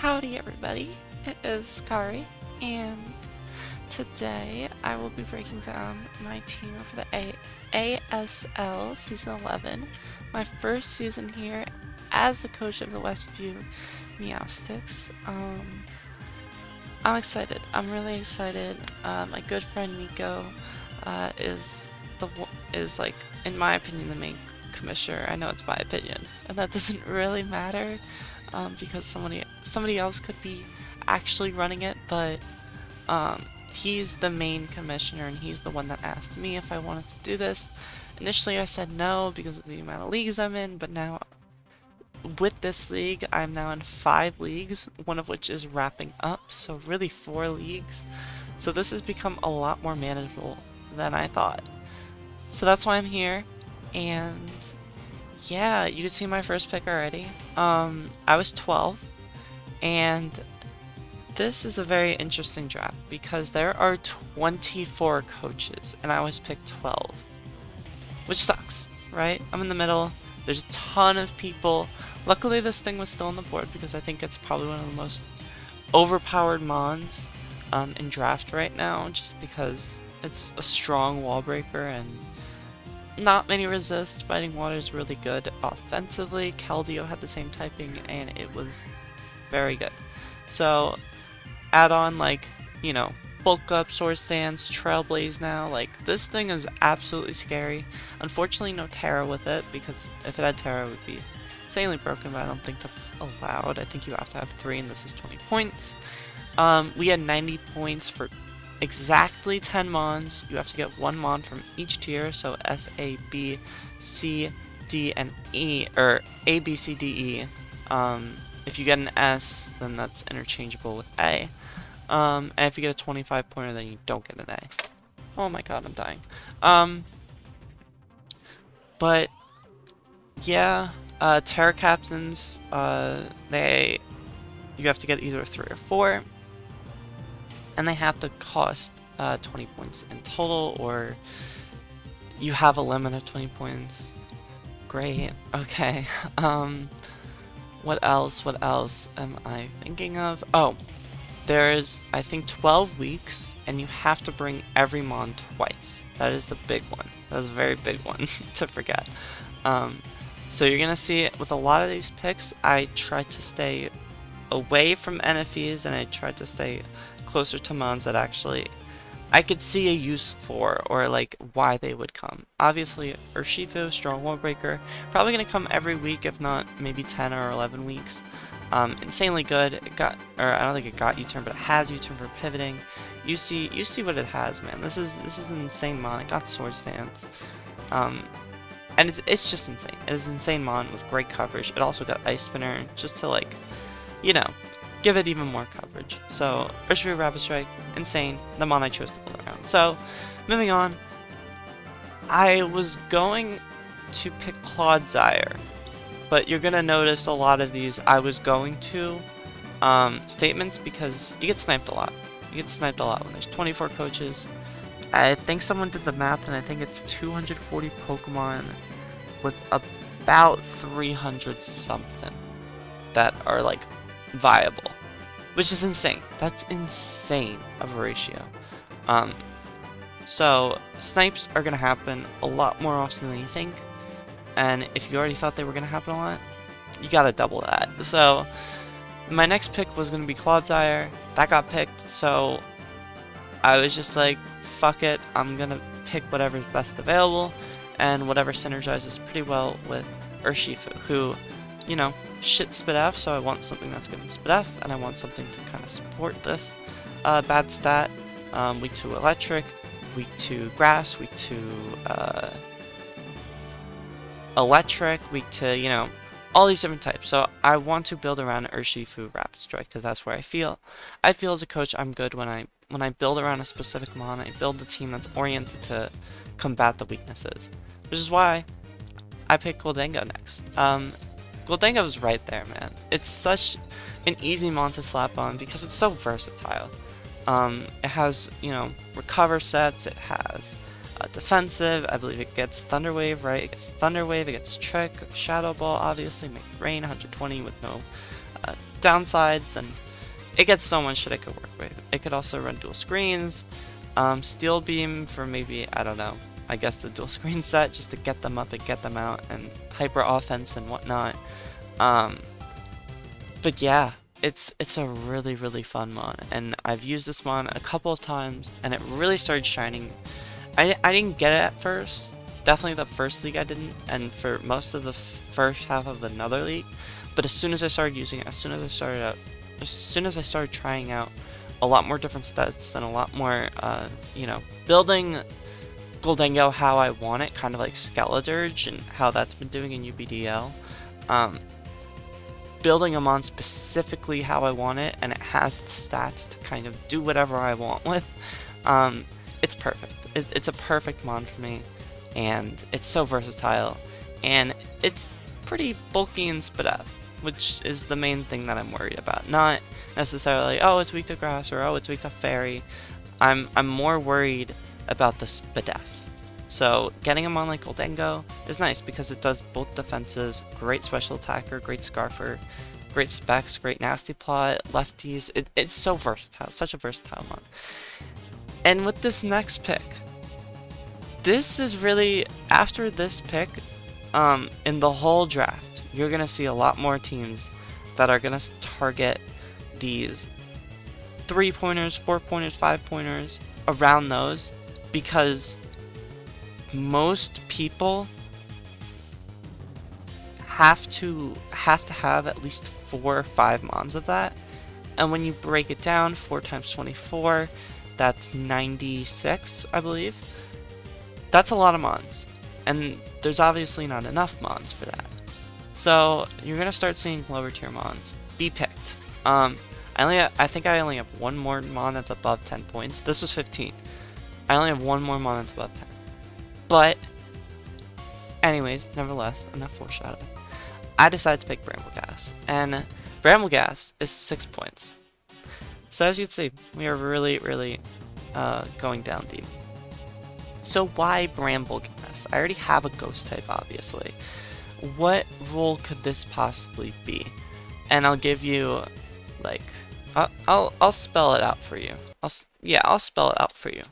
Howdy everybody, it is Kari, and today I will be breaking down my team for the ASL Season 11, my first season here as the coach of the Westview Meowstics. I'm excited, I'm really excited. My good friend Nico is like, in my opinion, the main commissioner. I know it's my opinion, and that doesn't really matter. Because somebody else could be actually running it, but he's the main commissioner and he's the one that asked me if I wanted to do this. Initially I said no because of the amount of leagues I'm in, but now with this league I'm now in 5 leagues, one of which is wrapping up, so really 4 leagues. So this has become a lot more manageable than I thought. So that's why I'm here, and yeah, you can see my first pick already. I was 12, and this is a very interesting draft because there are 24 coaches, and I was picked 12, which sucks, right? I'm in the middle. There's a ton of people. Luckily, this thing was still on the board because I think it's probably one of the most overpowered mons in draft right now, just because it's a strong wall breaker and not many resist. Fighting water is really good offensively. Keldeo had the same typing and it was very good. So add on, like, you know, bulk up, sword stance, trailblaze now. Like, this thing is absolutely scary. Unfortunately no Terra with it, because if it had Terra it would be insanely broken, but I don't think that's allowed. I think you have to have 3 and this is 20 points. We had 90 points for exactly 10 mons. You have to get 1 mon from each tier, so S, A, B, C, D, and E, or A, B, C, D, E. If you get an S, then that's interchangeable with A. And if you get a 25 pointer, then you don't get an A. Oh my god, I'm dying. But yeah, Terra Captains, you have to get either 3 or 4. And they have to cost 20 points in total, or you have a limit of 20 points. Great. Okay. What else? What else am I thinking of? Oh, there's, I think, 12 weeks, and you have to bring every mon twice. That is the big one. That is a very big one to forget. So you're gonna see with a lot of these picks, I tried to stay away from NFEs, and I tried to stay closer to mons that actually I could see a use for, or like why they would come. Obviously Urshifu, strong wall breaker, probably gonna come every week, if not maybe 10 or 11 weeks. Insanely good. It got, or I don't think it got U-turn, but it has U-turn for pivoting. You see what it has, man. This is an insane mon. It got sword stance. And it's just insane. It is an insane mon with great coverage. It also got ice spinner just to, like, you know, give it even more coverage. So, Urshifu Rapid Strike, insane, the mon I chose to build around. So, moving on, I was going to pick Clodsire, but you're gonna notice a lot of these I was going to statements because you get sniped a lot. You get sniped a lot when there's 24 coaches. I think someone did the math, and I think it's 240 Pokemon with about 300 something that are, like, viable, which is insane. That's insane of a ratio. So snipes are gonna happen a lot more often than you think, and if you already thought they were gonna happen a lot, you gotta double that. So my next pick was gonna be Clodsire. That got picked, so I was just like, fuck it, I'm gonna pick whatever's best available and whatever synergizes pretty well with Urshifu, who, you know, shit spit F, so I want something that's good in spit F, and I want something to kind of support this bad stat. Weak to electric, weak to grass, weak to electric, weak to, you know, all these different types. So I want to build around Urshifu Rapid Strike because that's where I feel as a coach I'm good when I build around a specific mon. I build a team that's oriented to combat the weaknesses, which is why I picked Goldengo next. Goldengo is right there, man. It's such an easy mon to slap on because it's so versatile. It has, you know, recover sets, it has defensive, I believe it gets Thunder Wave, right? It gets Thunder Wave, it gets Trick, Shadow Ball, obviously, make it rain, 120 with no downsides, and it gets so much shit it could work with. It could also run dual screens, steel beam for maybe, I don't know, I guess the dual screen set just to get them up and get them out, and hyper offense and whatnot. But yeah, it's a really fun mod, and I've used this mod a couple of times, and it really started shining. I didn't get it at first. Definitely the first league I didn't, and for most of the first half of another league. But as soon as I started using it, as soon as I started trying out a lot more different stats and a lot more, you know, building Goldango how I want it, kind of like Skeledirge and how that's been doing in UBDL. Building a mon specifically how I want it, and it has the stats to kind of do whatever I want with. It's perfect. It's a perfect mon for me, and it's so versatile, and it's pretty bulky in SPDF, which is the main thing that I'm worried about. Not necessarily, oh, it's weak to grass, or oh, it's weak to fairy. I'm more worried about the SPDF. So getting him on like Goldango is nice because it does both defenses, great special attacker, great scarfer, great specs, great nasty plot, lefties. It's so versatile, such a versatile mod. And with this next pick, this is really, after this pick, in the whole draft, you're gonna see a lot more teams that are gonna target these 3-pointers, 4-pointers, 5-pointers, around those, because most people have to have at least 4 or 5 mons of that, and when you break it down, 4 times 24, that's 96, I believe. That's a lot of mons, and there's obviously not enough mons for that. So you're gonna start seeing lower tier mons be picked. I think I only have one more mon that's above 10 points. This was 15. I only have one more mon that's above 10. But, anyways, nevertheless, enough foreshadowing. I decided to pick Brambleghast, and Brambleghast is 6 points. So as you can see, we are really going down deep. So why Brambleghast? I already have a ghost type, obviously. What role could this possibly be? And I'll give you, like, I'll spell it out for you. I'll spell it out for you.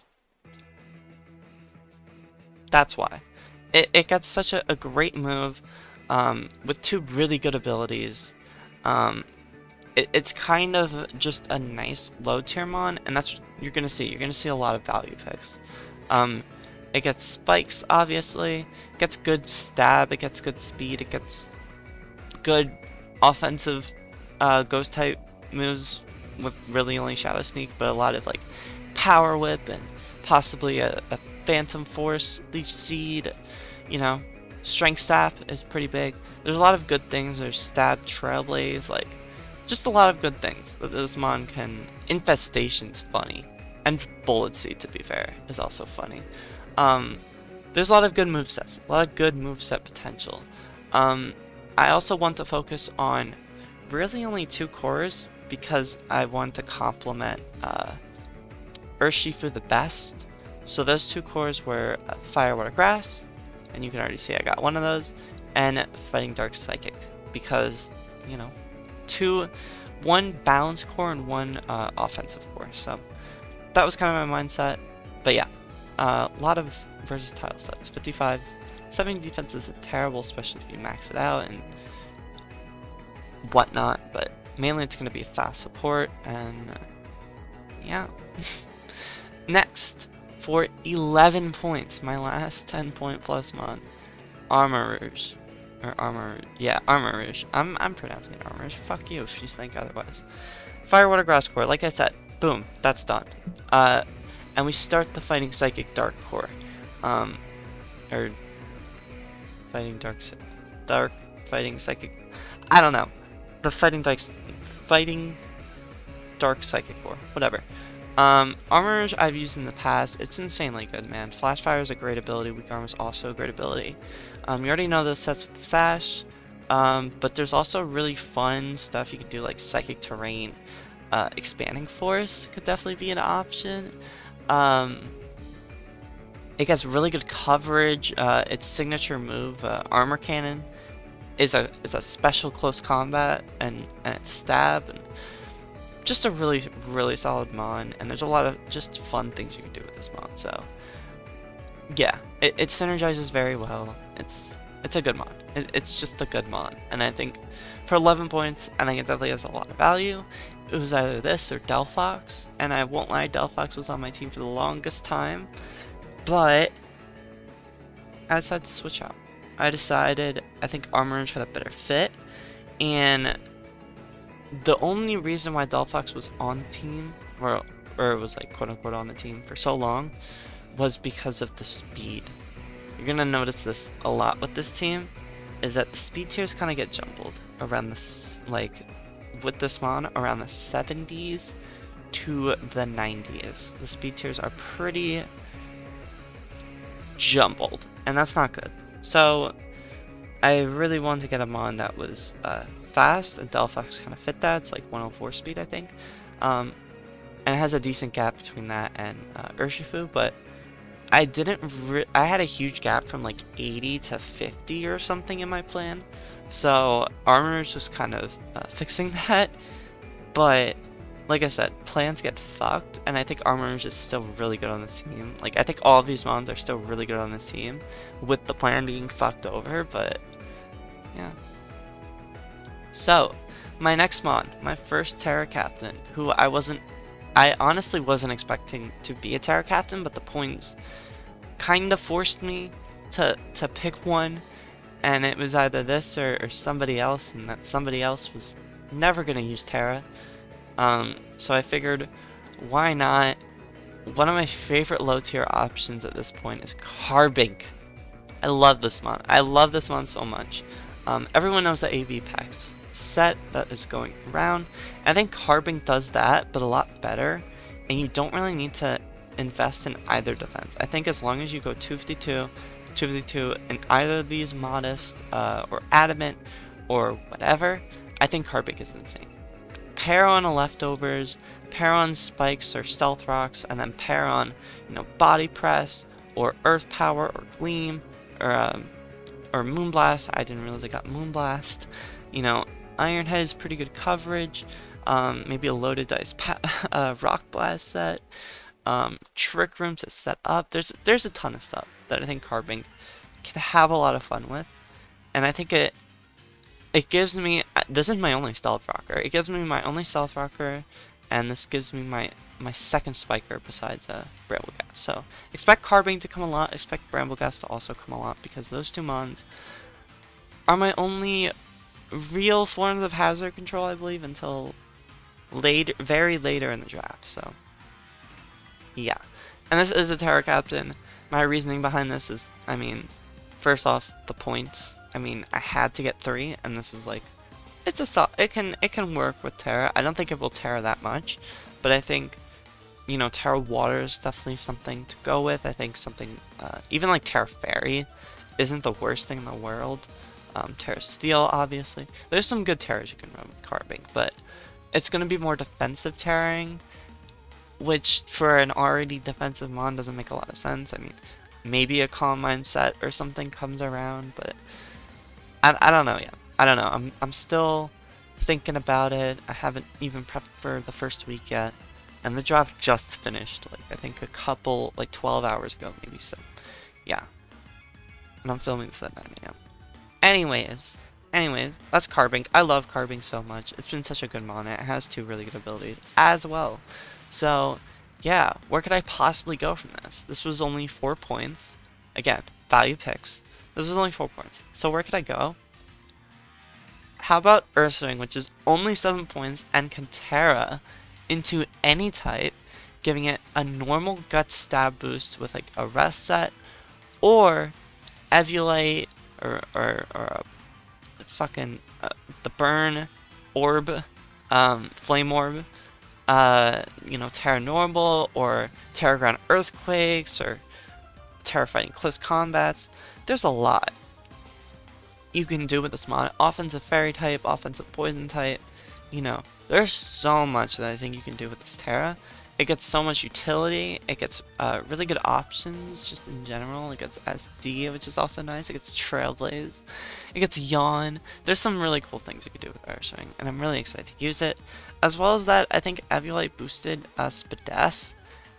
That's why. It gets such a great move, with 2 really good abilities. It's kind of just a nice low tier mon, and that's what you're gonna see. You're gonna see a lot of value picks. It gets spikes, obviously. It gets good stab. It gets good speed. It gets good offensive ghost type moves with really only Shadow Sneak, but a lot of like Power Whip and possibly a Phantom Force, Leech Seed. You know, Strength Sap is pretty big. There's a lot of good things. There's Stab, Trailblaze, like just a lot of good things that this mon can. Infestation's funny, and Bullet Seed, to be fair, is also funny. There's a lot of good movesets, a lot of good moveset potential. I also want to focus on really only 2 cores because I want to complement Urshifu the best. So those 2 cores were Fire, Water, Grass, and you can already see I got one of those, and Fighting Dark Psychic, because, you know, 1 balance core and 1 offensive core. So that was kind of my mindset. But yeah, a lot of versatile sets. 55, 70 defense isn't terrible, especially if you max it out and whatnot, but mainly it's going to be fast support, and yeah. Next, for 11 points, my last 10 point plus mon, Armor Rouge. Armor Rouge. I'm pronouncing it Armor Rouge. Fuck you if you think otherwise. Fire, Water, Grass core, like I said, boom, that's done. And we start the Fighting Psychic Dark core. Or Fighting Psychic, I don't know. The Fighting Dark Psychic core, whatever. Armor Rouge I've used in the past. It's insanely good, man. Flash Fire is a great ability. Weak Armor is also a great ability. You already know those sets with Sash, but there's also really fun stuff you can do, like Psychic Terrain. Expanding Force could definitely be an option. It gets really good coverage. Its signature move, Armor Cannon, is a special close combat and stab, and just a really solid mon. And there's a lot of just fun things you can do with this mon. So yeah, it synergizes very well. It's a good mon. It's just a good mon, and I think for 11 points, I think it definitely has a lot of value. It was either this or Delphox, and I won't lie, Delphox was on my team for the longest time, but I decided to switch out. I decided I think Armorage had a better fit, and the only reason why Delphox was on the team, or was like quote unquote on the team for so long, was because of the speed. You're gonna notice this a lot with this team, is that the speed tiers kind of get jumbled around this, like with this mon, around the 70s to the 90s. The speed tiers are pretty jumbled, and that's not good. So I really wanted to get a mon that was fast, and Delphox kind of fit that. It's like 104 speed, I think. And it has a decent gap between that and Urshifu, but I I had a huge gap from like 80 to 50 or something in my plan. So Armor's just kind of fixing that. But like I said, plans get fucked, and I think Armor's is still really good on this team. Like, I think all of these mons are still really good on this team, with the plan being fucked over, but yeah. So, my next mon, my first Terra Captain, who I honestly wasn't expecting to be a Terra Captain, but the points kind of forced me to pick one, and it was either this or somebody else, and that somebody else was never going to use Terra. So I figured, why not? One of my favorite low tier options at this point is Carbink. I love this mon. I love this mon so much. Everyone knows the AV packs set that is going around. I think Carbink does that, but a lot better. And you don't really need to invest in either defense. I think as long as you go 252, 252, and either of these modest or adamant or whatever, I think Carbink is insane. Pair on a leftovers, pair on spikes or stealth rocks, and then pair on, body press or earth power or gleam or moonblast. I didn't realize I got moonblast. Iron Head is pretty good coverage. Maybe a loaded dice rock blast set. Trick room to set up. There's a ton of stuff that I think Carbink can have a lot of fun with, and I think it gives me, this is my only stealth rocker. It gives me my only stealth rocker, and this gives me my second spiker besides Brambleghast. So expect Carbink to come a lot, expect Brambleghast to also come a lot, because those two mons are my only real forms of hazard control, I believe, until later, very later in the draft. So yeah, and this is a Terra Captain. My reasoning behind this is, first off, the points. I had to get 3, and this is like, it can work with Terra. I don't think it will Terra that much, but I think, Terra Water is definitely something to go with. I think something, even like Terra Fairy isn't the worst thing in the world. Terra Steel, obviously. There's some good Terras you can run with Carbink, but it's going to be more defensive Terraing, which for an already defensive mon doesn't make a lot of sense. Maybe a Calm Mind set or something comes around, but I don't know yet. I don't know. I'm still thinking about it. I haven't even prepped for the first week yet, and the draft just finished. Like, I think a couple, like 12 hours ago, maybe. So, yeah. And I'm filming this at 9 a.m. Anyways, that's Carbink. I love Carbink so much. It's been such a good mon. It has 2 really good abilities as well. So, yeah, where could I possibly go from this? This was only 4 points. Again, value picks. This is only 4 points. So where could I go? How about Earthwing, which is only 7 points and can Terra into any type, giving it a normal gut stab boost with like a rest set, or Evulite, or a fucking the burn orb, flame orb, Terra normal, or Terra ground earthquakes, or Terra fighting close combats. There's a lot you can do with this mod. Offensive fairy type, offensive poison type, there's so much that I think you can do with this Terra, It gets so much utility. It gets really good options just in general. It gets SD, which is also nice. It gets Trailblaze. It gets Yawn. There's some really cool things you can do with Urswing, and I'm really excited to use it. As well as that, I think Eviolite boosted Spadef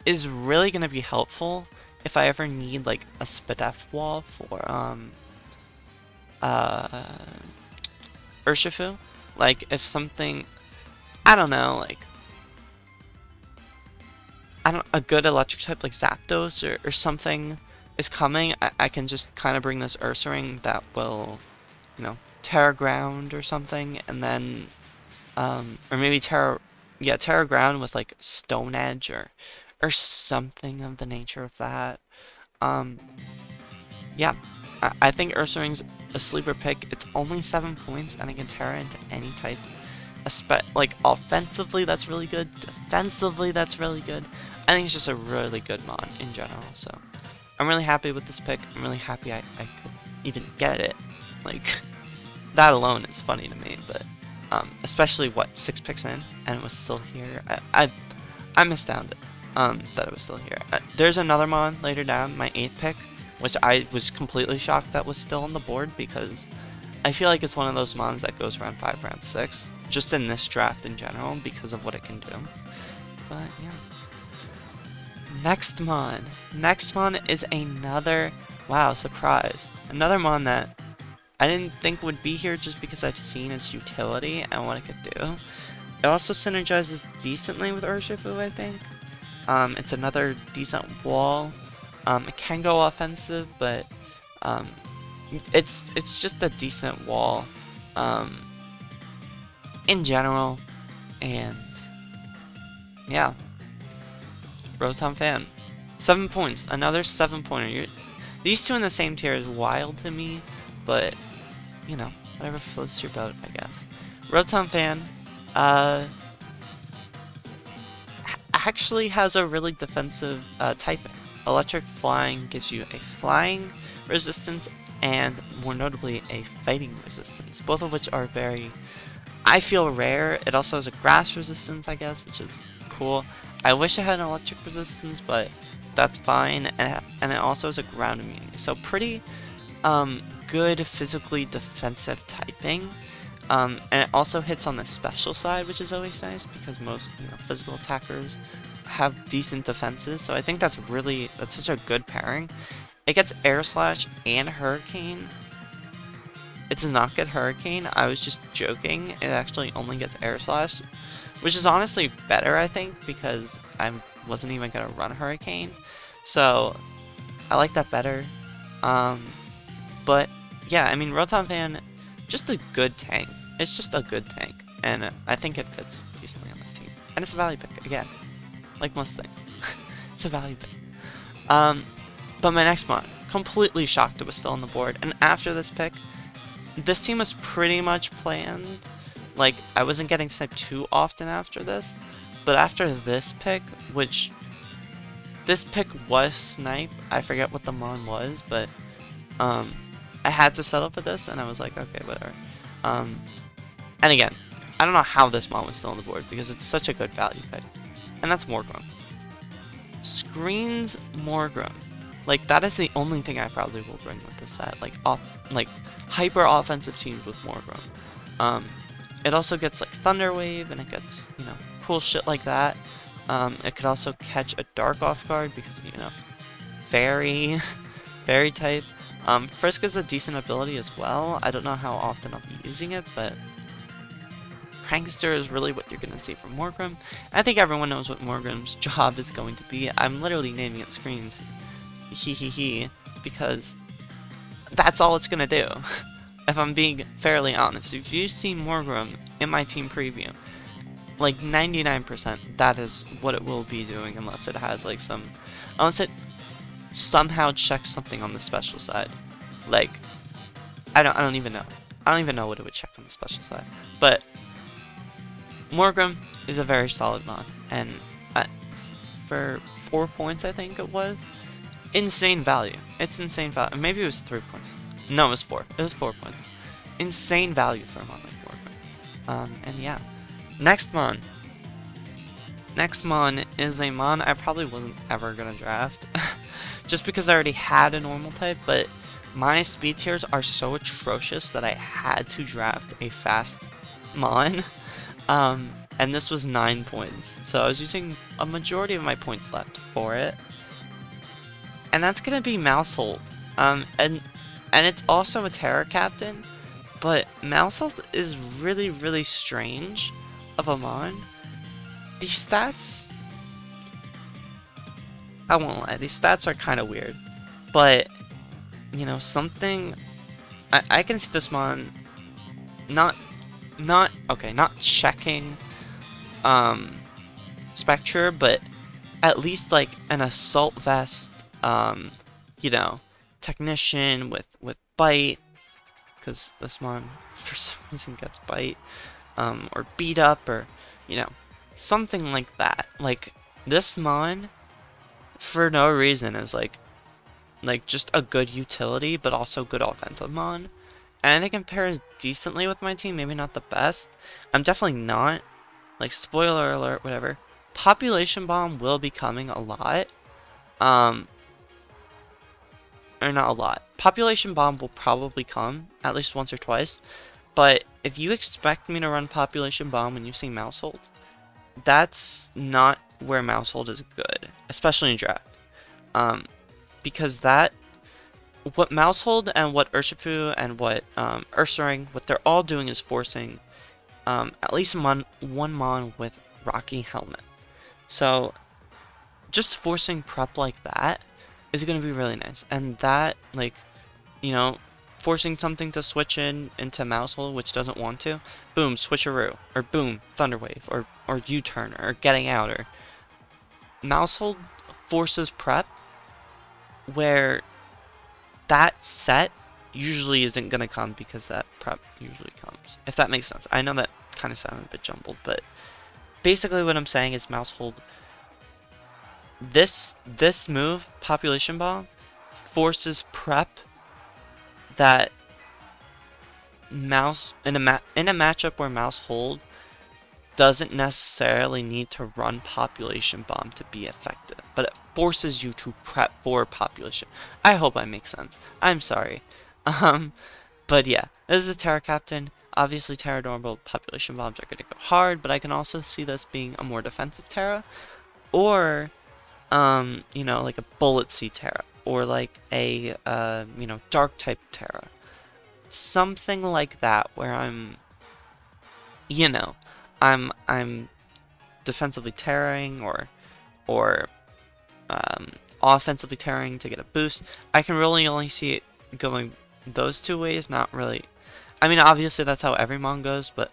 is really going to be helpful if I ever need like a Spadef wall for Urshifu. Like if something, I don't know, like a good electric type like Zapdos or something is coming, I can just kind of bring this Ursaring that will, you know, Terra Ground or something, and then, or maybe Terra Ground with like Stone Edge or something of the nature of that. Yeah, I think Ursaring's a sleeper pick. It's only 7 points, and I can Terra into any type. Like offensively, that's really good. Defensively, that's really good. I think it's just a really good mod in general. So I'm really happy with this pick. I'm really happy I could even get it. Like that alone is funny to me. But especially what 6 picks in and it was still here. I'm astounded that it was still here. There's another mod later down, my 8th pick, which I was completely shocked that was still on the board because I feel like it's one of those mons that goes around 5, round 6. Just in this draft in general because of what it can do. But yeah. Next mon. Next mon is another, wow, surprise. Another mon that I didn't think would be here just because I've seen its utility and what it could do. It also synergizes decently with Urshifu, I think. It's another decent wall. It can go offensive, but it's just a decent wall. In general, and yeah, Rotom Fan, 7 points, another 7-pointer. These two in the same tier is wild to me, but you know, whatever floats your boat, I guess. Rotom Fan, actually has a really defensive typing. Electric Flying gives you a flying resistance and, more notably, a fighting resistance, both of which are very, I feel, rare. It also has a grass resistance, I guess, which is cool. I wish it had an electric resistance, but that's fine. And it also has a ground immunity. So pretty good physically defensive typing. And it also hits on the special side, which is always nice because most physical attackers have decent defenses. So I think that's such a good pairing. It gets Air Slash and Hurricane. It does not get Hurricane. I was just joking. It actually only gets Air Slash, which is honestly better, I think, because I wasn't even going to run Hurricane. So I like that better. But yeah, I mean, Rotom Fan, just a good tank. It's just a good tank. And I think it fits decently on this team. And it's a value pick, again. Like most things. It's a value pick. But my next mod, completely shocked it was still on the board. And after this pick, this team was pretty much planned. Like, I wasn't getting sniped too often after this. But after this pick, which this pick was snipe, I forget what the mon was, but I had to settle for this, and I was like, okay, whatever. And again, I don't know how this mon was still on the board, because it's such a good value pick. And that's Morgrem. Screens Morgrem. Like, that is the only thing I probably will bring with this set. Like, hyper offensive teams with Morgrem. It also gets like Thunder Wave, and it gets, cool shit like that. It could also catch a Dark off guard because, Fairy, Fairy type. Frisk is a decent ability as well. I don't know how often I'll be using it, but Prankster is really what you're going to see from Morgrem. I think everyone knows what Morgrem's job is going to be. I'm literally naming it Screens. Because that's all it's going to do. If I'm being fairly honest. If you see Morgrem in my team preview, like 99%, that is what it will be doing unless it has like unless it somehow checks something on the special side. Like, I don't even know. I don't even know what it would check on the special side. But Morgrem is a very solid mod, and for 4 points, I think it was, insane value. It's insane value. Maybe it was 3 points. No, it was 4. It was 4 points. Insane value for a mod like Morgrem. And yeah. Next mon. next mon is a mon I probably wasn't ever gonna draft, just because I already had a normal type, but my speed tiers are so atrocious that I had to draft a fast mon. And this was 9 points, so I was using a majority of my points left for it. And that's gonna be Mousehold. And it's also a Terror Captain, but Mousehold is really, really strange of a mon. These stats, I won't lie, these stats are kind of weird, but you know, something I can see this mon not checking Spectre, but at least like an assault vest, you know, technician with bite, because this mon for some reason gets bite, or beat up, or you know, something like that. Like this mon for no reason is like just a good utility, but also good offensive mon. And it compares decently with my team, maybe not the best. I'm definitely not, like, spoiler alert, whatever. Population Bomb will be coming a lot. Or not a lot. Population Bomb will probably come at least once or twice. But if you expect me to run Population Bomb when you see Mousehold, that's not where Mousehold is good, especially in draft. Because what Mousehold and what Urshifu and what Ursaring, what they're all doing is forcing at least one mon with Rocky Helmet. So just forcing prep like that is going to be really nice. And that, like, you know, forcing something to switch into Mousehold which doesn't want to, boom, switcheroo, or boom, Thunderwave, or U-turn, or getting out, or Mousehold forces prep where that set usually isn't going to come because that prep usually comes. If that makes sense. I know that kind of sounded a bit jumbled, but basically what I'm saying is Mousehold, this move, Population Bomb, forces prep that in a matchup where Mousehold doesn't necessarily need to run Population Bomb to be effective, but it forces you to prep for Population. I hope I make sense. I'm sorry. But yeah, this is a Terra Captain. Obviously, Terra normal Population Bombs are going to go hard, but I can also see this being a more defensive Terra, or you know, like a Bullet Sea Terra, or like a you know, Dark type Terra, something like that, where I'm, you know, I'm defensively terroring, or offensively terroring to get a boost. I can really only see it going those two ways, not really. I mean, obviously that's how every mon goes, but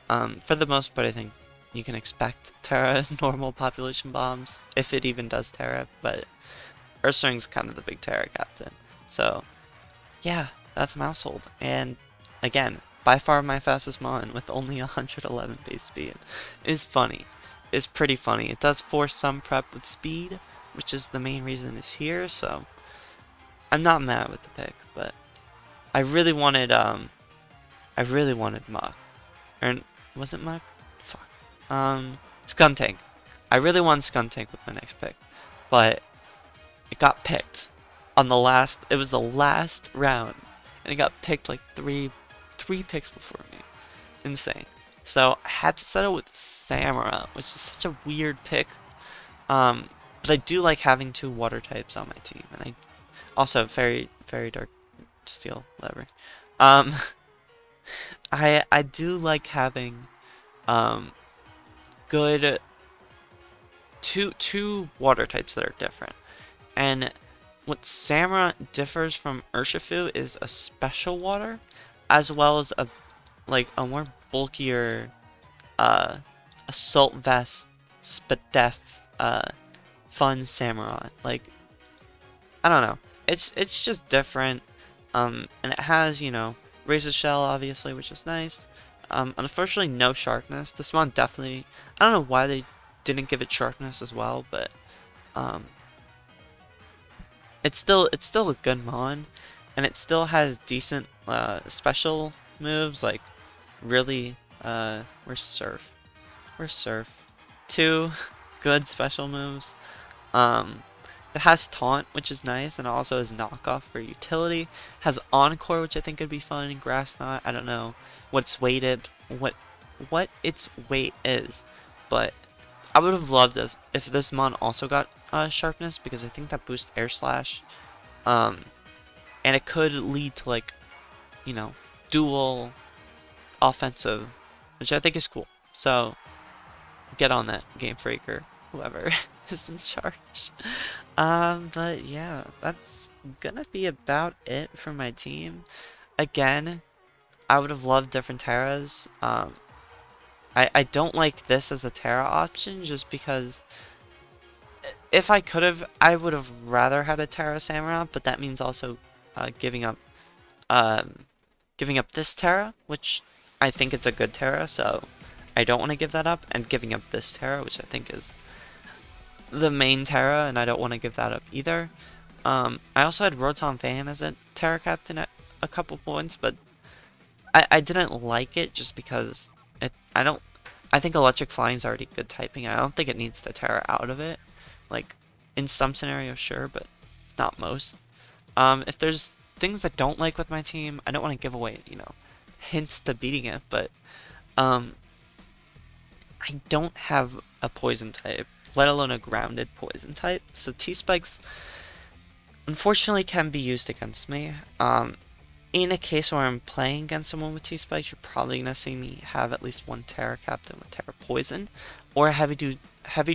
for the most part, I think you can expect Terra normal Population Bombs, if it even does Terra, but Ursaring's kind of the big Terra Captain. So, yeah, that's Mousehold. And, again, by far my fastest mon with only 111 base speed. Is funny. Is pretty funny. It does force some prep with speed, which is the main reason it's here, so I'm not mad with the pick, but I really wanted Muck. Or was it Muck? Fuck. Skuntank. I really wanted Skuntank with my next pick, but it got picked on the last, it was the last round, and it got picked like three picks before me. Insane. So I had to settle with Samara, which is such a weird pick. But I do like having 2 water types on my team, and I also very dark steel, whatever. I do like having good two water types that are different. And what Samara differs from Urshifu is a special water, as well as a more bulkier assault vest, spadef, fun samurai. Like, I don't know. It's just different. And it has, you know, Razor Shell obviously, which is nice. Unfortunately, no sharpness. This one definitely, I don't know why they didn't give it sharpness as well, but it's still a good mon, and it still has decent special moves, like really where's Surf? Where's Surf? two good special moves. Um, it has Taunt, which is nice, and also has Knockoff for utility. Has Encore, which I think could be fun, and Grass Knot. I don't know what's weighted, what its weight is, but I would have loved if this mon also got Sharpness, because I think that boosts Air Slash, and it could lead to, like, you know, dual offensive, which I think is cool. So get on that, Game Freak, or whoever is in charge. But yeah, that's gonna be about it for my team. Again, I would have loved different Terras. I don't like this as a Terra option just because if I could have, I would have rather had a Terra Samurott, but that means also giving up this Terra, which I think it's a good Terra, so I don't want to give that up, and giving up this Terra, which I think is the main Terra, and I don't want to give that up either. I also had Rotom Fan as a Terra Captain at a couple points, but I didn't like it just because I think Electric Flying is already good typing. I don't think it needs to Terra out of it. Like, in some scenarios, sure, but not most. If there's things I don't like with my team, I don't want to give away, hints to beating it, but I don't have a poison type, let alone a grounded poison type. So T-Spikes, unfortunately, can be used against me. In a case where I'm playing against someone with T-Spikes, you're probably going to see me have at least one Terra Captain with Terra Poison, or a heavy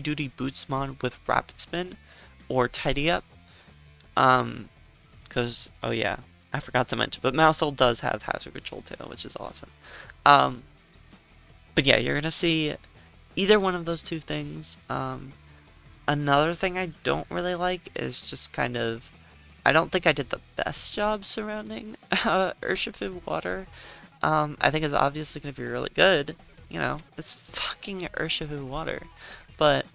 duty Boots mod with Rapid Spin, or Tidy Up. Because, oh yeah, I forgot to mention, but Meowstics does have Hazard Control too, which is awesome. But yeah, you're going to see either one of those two things. Another thing I don't really like is just kind of, I don't think I did the best job surrounding Urshifu Water. I think it's obviously going to be really good. It's fucking Urshifu Water. But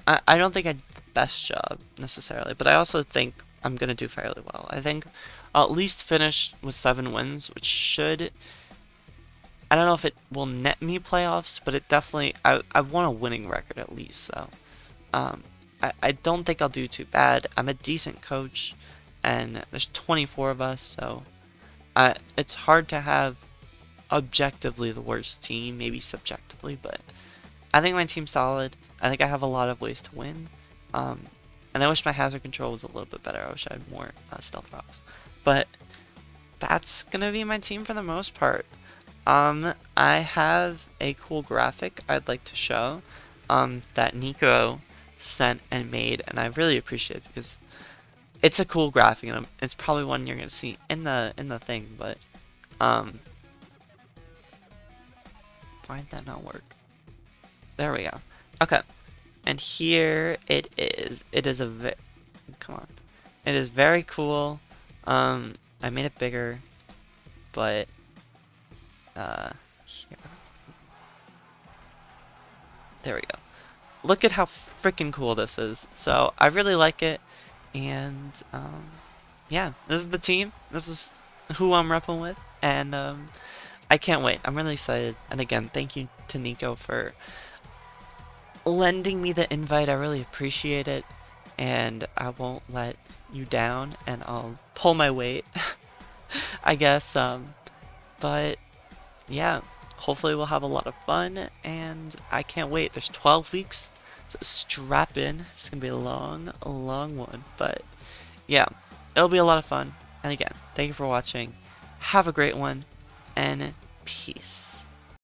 I don't think I did the best job, necessarily. But I also think I'm going to do fairly well. I think I'll at least finish with 7 wins, which should... I don't know if it will net me playoffs, but it definitely... I want a winning record at least, so... I don't think I'll do too bad. I'm a decent coach, and there's 24 of us, so it's hard to have objectively the worst team, maybe subjectively, but I think my team's solid. I think I have a lot of ways to win, and I wish my hazard control was a little bit better. I wish I had more stealth rocks, but that's gonna be my team for the most part. I have a cool graphic I'd like to show that Nico sent and made, and I really appreciate it because it's a cool graphic, and it's probably one you're gonna see in the thing. But why did that not work? There we go. Okay, and here it is. It is come on. It is very cool. I made it bigger, but here. There we go. Look at how freaking cool this is. So I really like it, and yeah, this is the team. This is who I'm repping with, and I can't wait. I'm really excited. And again, thank you to Nico for lending me the invite. I really appreciate it, and I won't let you down, and I'll pull my weight, I guess. But yeah, hopefully we'll have a lot of fun, and I can't wait. There's 12 weeks, so strap in. It's gonna be a long one, but yeah, it'll be a lot of fun. And again, thank you for watching. Have a great one, and peace.